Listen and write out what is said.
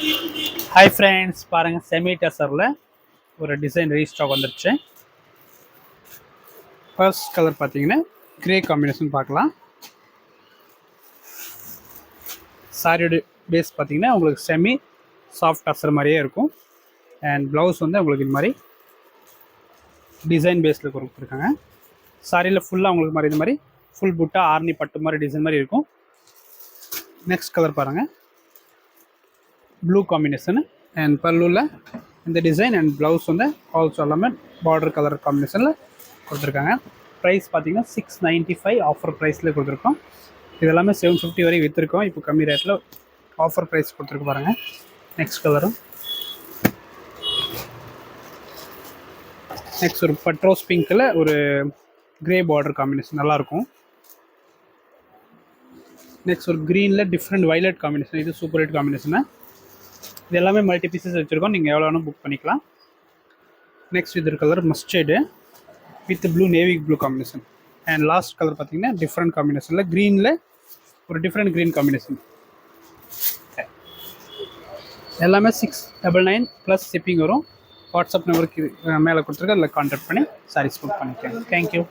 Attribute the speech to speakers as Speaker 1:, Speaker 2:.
Speaker 1: Hi friends, பாருங்கள் semi டெசரில் ஒரு design restock வந்துருச்சு. ஃபர்ஸ்ட் கலர் பார்த்தீங்கன்னா கிரே காம்பினேஷன் பார்க்கலாம். சாரியோட பேஸ் பார்த்தீங்கன்னா உங்களுக்கு செமி சாஃப்ட் டசர் மாதிரியே இருக்கும். அண்ட் ப்ளவுஸ் வந்து உங்களுக்கு இது மாதிரி டிசைன் பேஸில் கொடுத்துருக்காங்க. சாரியில் ஃபுல்லாக உங்களுக்கு மாதிரி இது மாதிரி ஃபுல் புட்டா ஆர்னி பட்டு மாதிரி டிசைன் மாதிரி இருக்கும். நெக்ஸ்ட் கலர் பாருங்கள், ப்ளூ காம்பினேஷன் அண்ட் பல்லுவில் இந்த டிசைன் அண்ட் ப்ளவுஸ் வந்து ஆல்சோ எல்லாமே பார்டர் கலர் காம்பினேஷனில் கொடுத்துருக்காங்க. ப்ரைஸ் பார்த்தீங்கன்னா 695 ஆஃபர் ப்ரைஸில் கொடுத்துருக்கோம். இது எல்லாமே 750 வரை விற்றுருக்கோம். இப்போ கம்மி ரேட்டில் ஆஃபர் ப்ரைஸ் கொடுத்துருக்கு பாருங்கள். நெக்ஸ்ட் கலரும் நெக்ஸ்ட் ஒரு பட்ரோஸ் பிங்க்கில் ஒரு க்ரே பார்டர் காம்பினேஷன் நல்லாயிருக்கும். நெக்ஸ்ட் ஒரு க்ரீனில் டிஃப்ரெண்ட் வைலட் காம்பினேஷன், இது சூப்பர் ஹிட் காம்பினேஷனு. இது எல்லாமே மல்டி பீசஸ் வச்சுருக்கோம், நீங்கள் எவ்வளோ வேணும் புக் பண்ணிக்கலாம். நெக்ஸ்ட் இது colour mustard with blue navy blue combination. And last colour பார்த்தீங்கன்னா டிஃப்ரெண்ட் காம்பினேஷனில் க்ரீனில் ஒரு டிஃப்ரெண்ட் க்ரீன் காம்பினேஷன். எல்லாமே 699 ப்ளஸ் ஷிப்பிங் வரும். வாட்ஸ்அப் நம்பருக்கு மேலே கொடுத்துருக்க அதில் கான்டாக்ட் பண்ணி சாரீஸ் புக் பண்ணிக்கோங்க. தேங்க்யூ.